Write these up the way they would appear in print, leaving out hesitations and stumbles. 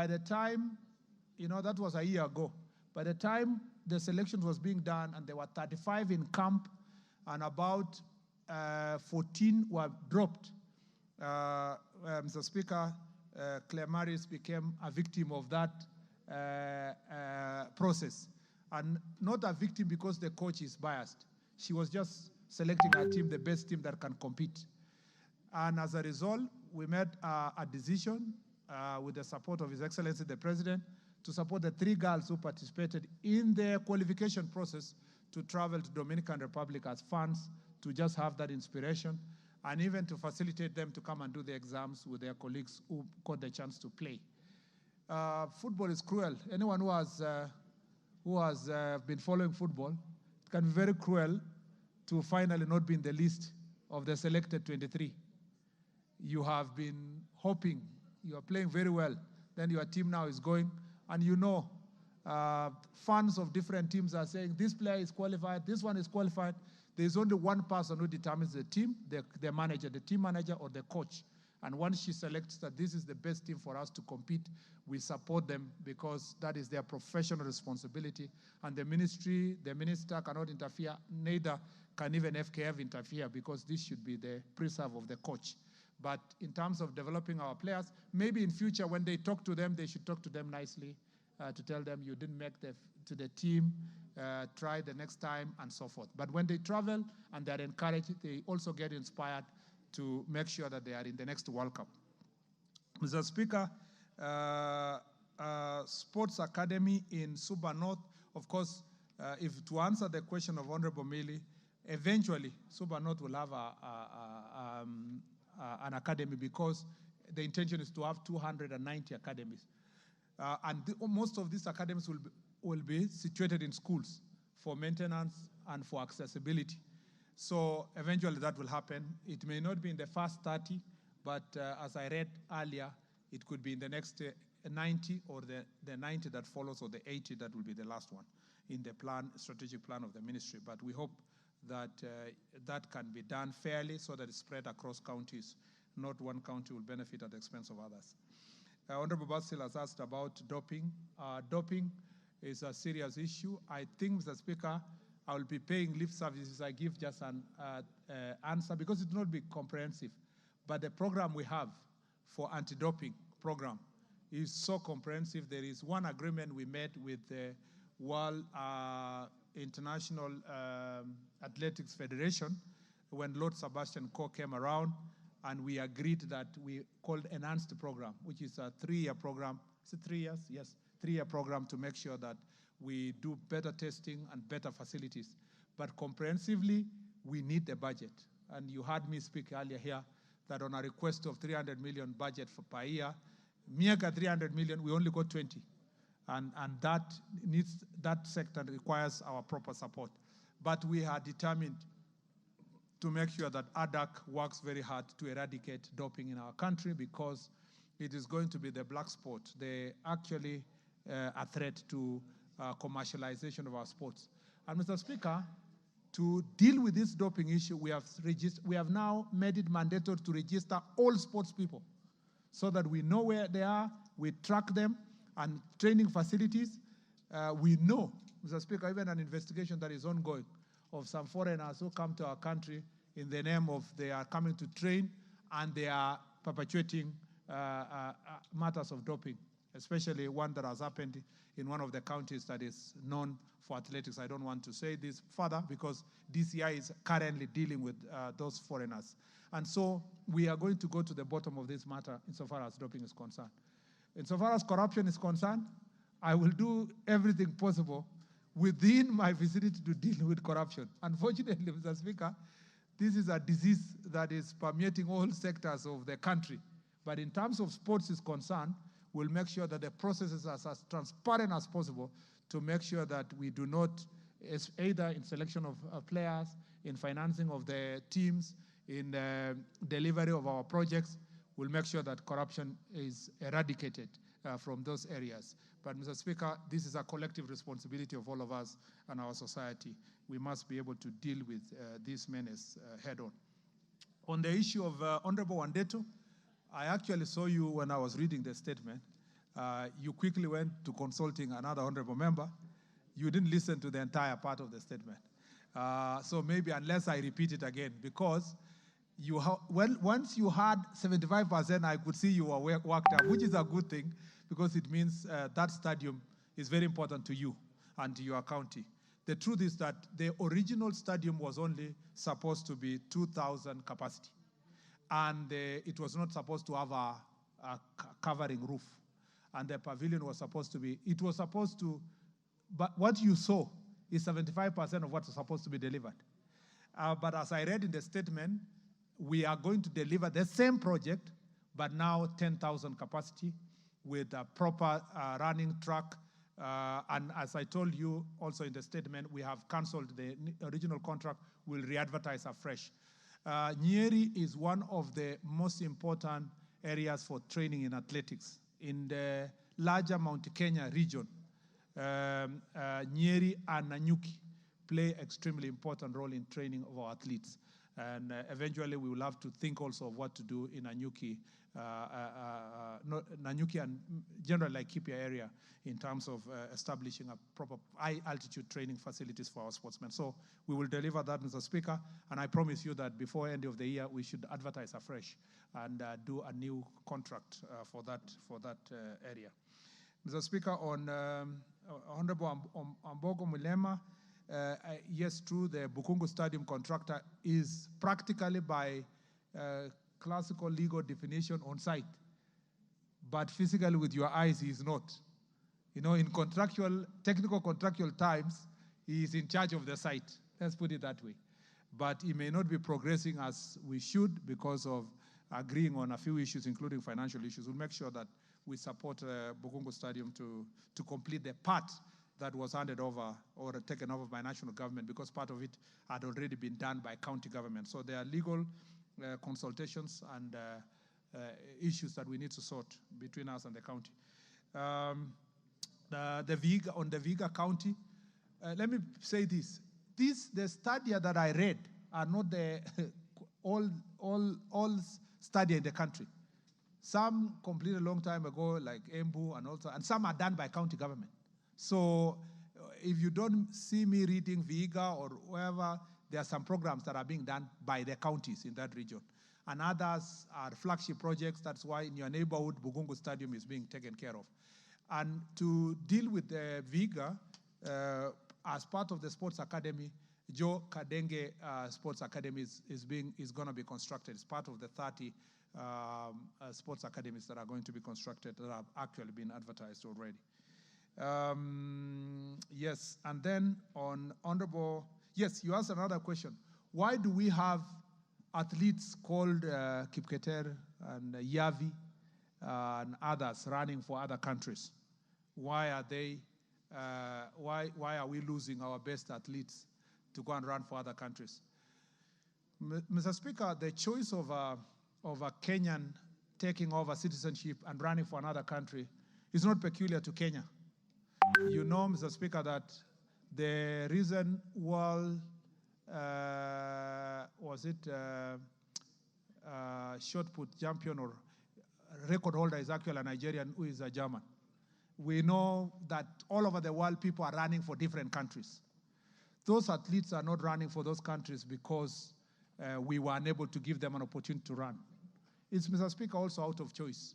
the time, that was a year ago. By the time the selection was being done, and there were 35 in camp, and about 14 were dropped, Mr. Speaker, Claire Maris became a victim of that process. And not a victim because the coach is biased. She was just selecting her team, the best team that can compete. And as a result, we made a decision with the support of His Excellency the President to support the 3 girls who participated in the qualification process to travel to Dominican Republic as fans, to just have that inspiration, and even to facilitate them to come and do the exams with their colleagues who got the chance to play. Football is cruel. Anyone who has been following football, it can be very cruel to finally not be in the list of the selected 23. You have been hoping, you are playing very well, then your team now is going, and fans of different teams are saying, this player is qualified, this one is qualified. There's only one person who determines the team, the manager, the team manager or the coach. And once she selects that this is the best team for us to compete, we support them because that is their professional responsibility. And the minister cannot interfere, neither can even FKF interfere, because this should be the preserve of the coach. But in terms of developing our players, maybe in future when they talk to them, they should talk to them nicely to tell them you didn't make to the team, try the next time, and so forth. But when they travel and they're encouraged, they also get inspired to make sure that they are in the next World Cup. Mr. Speaker, Sports Academy in Suba North, of course, if to answer the question of Honorable Mili, eventually Suba North will have an academy, because the intention is to have 290 academies. Most of these academies will be situated in schools for maintenance and for accessibility. So eventually that will happen. It may not be in the first 30, but as I read earlier, it could be in the next 90, or the 90 that follows, or the 80 that will be the last one in the strategic plan of the ministry. But we hope that that can be done fairly so that it's spread across counties. Not one county will benefit at the expense of others. Honorable Basil has asked about doping. Doping is a serious issue. I think, Mr. Speaker, I will be paying lip services. I give just an answer because it will not be comprehensive. But the program we have for anti-doping program is so comprehensive. There is one agreement we made with the World International Athletics Federation when Lord Sebastian Coe came around, and we agreed that we called Enhanced Program, which is a 3-year program. Is it 3 years? Yes, 3-year program to make sure that we do better testing and better facilities. But comprehensively, we need a budget. And you heard me speak earlier here that on a request of 300 million budget per year, MEAGA 300 million, we only got 20. And that sector requires our proper support. But we are determined to make sure that ADAC works very hard to eradicate doping in our country, because it is going to be the black sport, actually a threat to commercialization of our sports. And Mr. Speaker, to deal with this doping issue, we have now made it mandatory to register all sports people so that we know where they are, we track them, and training facilities. We know, Mr. Speaker, even an investigation that is ongoing of some foreigners who come to our country in the name of they are coming to train, and they are perpetuating matters of doping, especially one that has happened in one of the counties that is known for athletics. I don't want to say this further because DCI is currently dealing with those foreigners. And so we are going to go to the bottom of this matter insofar as doping is concerned. Insofar as corruption is concerned, I will do everything possible within my vicinity to deal with corruption. Unfortunately, Mr. Speaker, this is a disease that is permeating all sectors of the country. But in terms of sports is concerned, we'll make sure that the processes are as transparent as possible to make sure that we do not, either in selection of players, in financing of the teams, in the delivery of our projects, we'll make sure that corruption is eradicated from those areas. But Mr. Speaker, this is a collective responsibility of all of us and our society. We must be able to deal with this menace head on. On the issue of Honorable Wandeto, I actually saw you when I was reading the statement. You quickly went to consulting another honorable member. You didn't listen to the entire part of the statement. So maybe unless I repeat it again, because once you had 75%, I could see you were worked up, which is a good thing, because it means that stadium is very important to you and to your county. The truth is that the original stadium was only supposed to be 2,000 capacity. And it was not supposed to have a covering roof. And the pavilion was supposed to be, but what you saw is 75% of what's supposed to be delivered. But as I read in the statement, we are going to deliver the same project, but now 10,000 capacity with a proper running track. And as I told you also in the statement, we have canceled the original contract. We'll re-advertise afresh. Nyeri is one of the most important areas for training in athletics. In the larger Mount Kenya region, Nyeri and Nanyuki play extremely important role in training of our athletes. And eventually we will have to think also of what to do in Nanyuki, Nanyuki and general Laikipia area in terms of establishing a proper high altitude training facilities for our sportsmen. So we will deliver that, Mr. Speaker, and I promise you that before end of the year, we should advertise afresh and do a new contract for that area. Mr. Speaker, on Honorable Ambogo Mulema, yes, true, the Bukungu Stadium contractor is practically by classical legal definition on site, but physically with your eyes, he is not. You know, in technical contractual times, he is in charge of the site. Let's put it that way. But he may not be progressing as we should because of agreeing on a few issues, including financial issues. We'll make sure that we support Bukungu Stadium to complete the part that was handed over or taken over by national government, because part of it had already been done by county government. So there are legal consultations and issues that we need to sort between us and the county. On the Viga County, let me say this. The stadia that I read are not the all stadia in the country. Some completed a long time ago, like Embu and some are done by county government. So if you don't see me reading Viga or wherever, there are some programs that are being done by the counties in that region. And others are flagship projects. That's why in your neighborhood, Bukungu Stadium is being taken care of. And to deal with the Viga, as part of the sports academy, Joe Kadenge Sports Academy is going to be constructed. It's part of the 30 sports academies that are going to be constructed that have actually been advertised already. Yes, and then on Honorable, yes, you asked another question. Why do we have athletes called Kipketer and Yavi and others running for other countries? Why are they? Why are we losing our best athletes to go and run for other countries? Mr. Speaker, the choice of a Kenyan taking over citizenship and running for another country is not peculiar to Kenya. You know, Mr. Speaker, that the reason shot put champion or record holder is actually a Nigerian who is a German. We know that all over the world, people are running for different countries. Those athletes are not running for those countries because we were unable to give them an opportunity to run. It's, Mr. Speaker, also out of choice.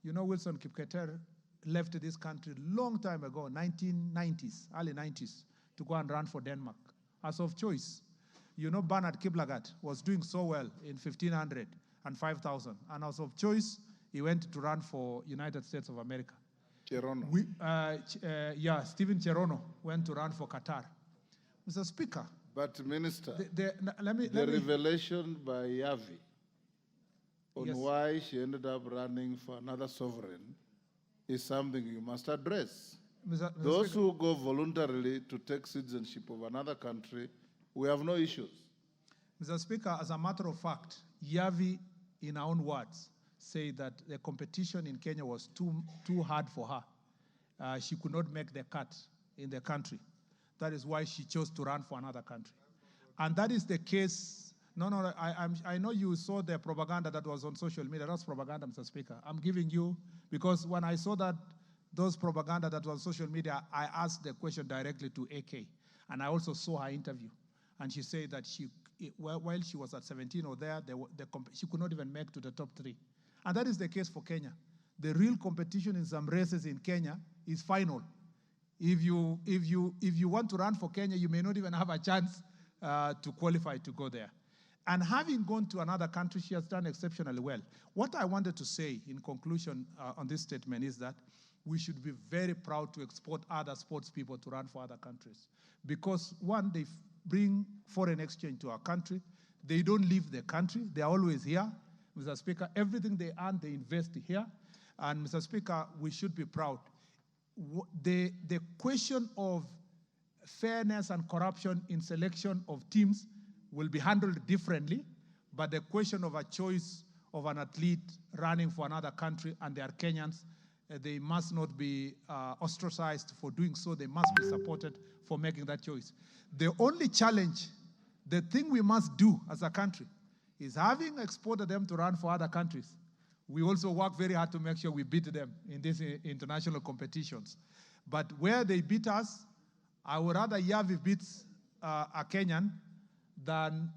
You know, Wilson Kipketer left this country long time ago, 1990s, early 90s, to go and run for Denmark, as of choice. You know, Bernard Kiplagat was doing so well in 1500 and 5,000, and as of choice, he went to run for United States of America. Cherono. Stephen Cherono went to run for Qatar. Mr. Speaker. But Minister, the revelation by Yavi on yes, why she ended up running for another sovereign is something you must address. Mr. Those Speaker, who go voluntarily to take citizenship of another country, we have no issues. Mr. Speaker, as a matter of fact, Yavi, in her own words, say that the competition in Kenya was too hard for her. She could not make the cut in the country. That is why she chose to run for another country. And that is the case. No, I know you saw the propaganda that was on social media. That's propaganda, Mr. Speaker. I'm giving you, because when I saw that those propaganda that was on social media, I asked the question directly to AK, and I also saw her interview. And she said that while she was at 17 or there, she could not even make to the top 3. And that is the case for Kenya. The real competition in some races in Kenya is final. If you want to run for Kenya, you may not even have a chance to qualify to go there. And having gone to another country, she has done exceptionally well. What I wanted to say in conclusion on this statement is that we should be very proud to export other sports people to run for other countries. Because one, they bring foreign exchange to our country. They don't leave the country. They are always here. Mr. Speaker, everything they earn, they invest here. And Mr. Speaker, we should be proud. The question of fairness and corruption in selection of teams will be handled differently, but the question of a choice of an athlete running for another country and they are Kenyans, they must not be ostracized for doing so. They must be supported for making that choice. The only challenge, the thing we must do as a country, is having exported them to run for other countries, we also work very hard to make sure we beat them in these international competitions. But where they beat us, I would rather Yavi beats a Kenyan than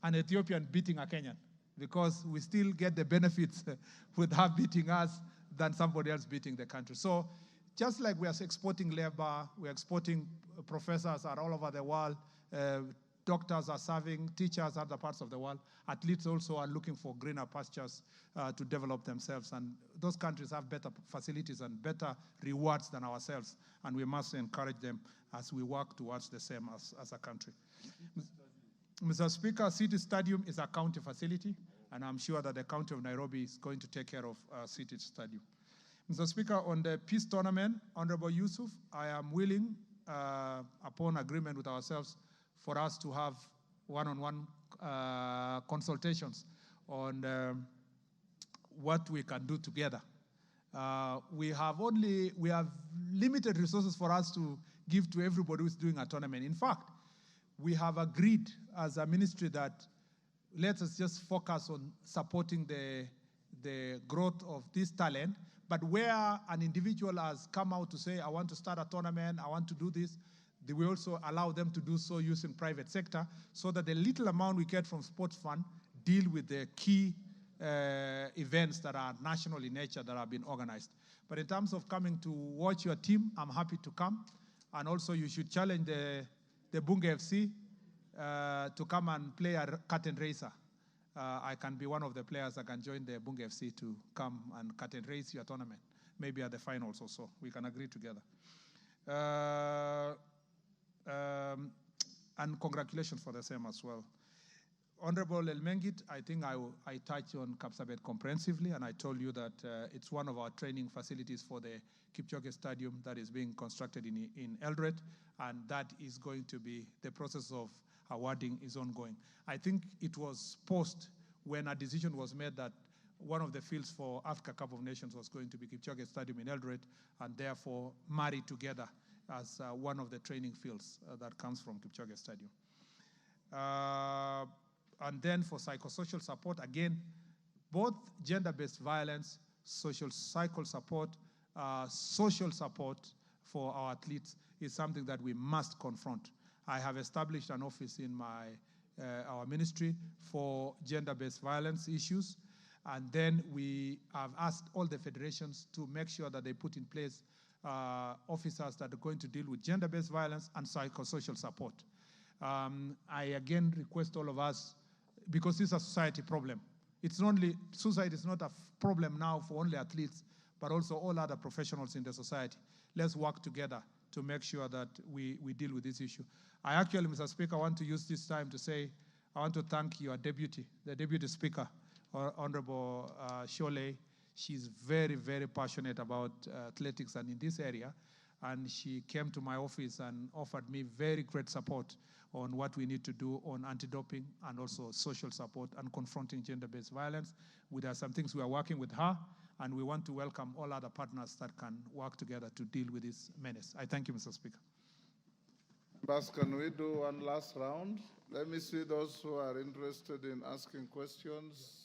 an Ethiopian beating a Kenyan, because we still get the benefits with her beating us than somebody else beating the country. So just like we are exporting labor, we are exporting professors are all over the world, doctors are serving, teachers other parts of the world, athletes also are looking for greener pastures to develop themselves. And those countries have better facilities and better rewards than ourselves. And we must encourage them as we work towards the same as a country. Mr. Speaker, City Stadium is a county facility, and I'm sure that the County of Nairobi is going to take care of City Stadium. Mr. Speaker, on the peace tournament, Honorable Yusuf, I am willing, upon agreement with ourselves, for us to have one-on-one consultations on what we can do together. We have limited resources for us to give to everybody who's doing a tournament. In fact, we have agreed as a ministry that let us just focus on supporting the growth of this talent, but where an individual has come out to say, I want to start a tournament, I want to do this, we also allow them to do so using private sector, so that the little amount we get from sports fund deal with the key events that are national in nature that have been organized. But in terms of coming to watch your team, I'm happy to come. And also you should challenge the Bunge FC to come and play a curtain racer. I can be one of the players that can join the Bunge FC to come and curtain race your tournament, maybe at the finals or so. We can agree together. And congratulations for the same as well. Honorable El Mengit, I think I touched on Kapsabet comprehensively, and I told you that it's one of our training facilities for the Kipchoge Stadium that is being constructed in Eldoret, and that is going to be, the process of awarding is ongoing. I think it was post when a decision was made that one of the fields for Africa Cup of Nations was going to be Kipchoge Stadium in Eldoret, and therefore married together as one of the training fields that comes from Kipchoge Stadium. And then for psychosocial support, again, both gender-based violence, psychosocial support for our athletes is something that we must confront. I have established an office in our ministry for gender-based violence issues, and then we have asked all the federations to make sure that they put in place officers that are going to deal with gender-based violence and psychosocial support. I again request all of us, because this is a society problem. Suicide is not a problem now for only athletes, but also all other professionals in the society. Let's work together to make sure that we deal with this issue. I actually, Mr. Speaker, want to use this time to say, I want to thank your deputy, the deputy speaker, Honorable Sholei. She's very, very passionate about athletics and in this area. And she came to my office and offered me very great support on what we need to do on anti-doping and also social support and confronting gender-based violence. There are some things we are working with her, and we want to welcome all other partners that can work together to deal with this menace. I thank you, Mr. Speaker. Members, can we do one last round? Let me see those who are interested in asking questions.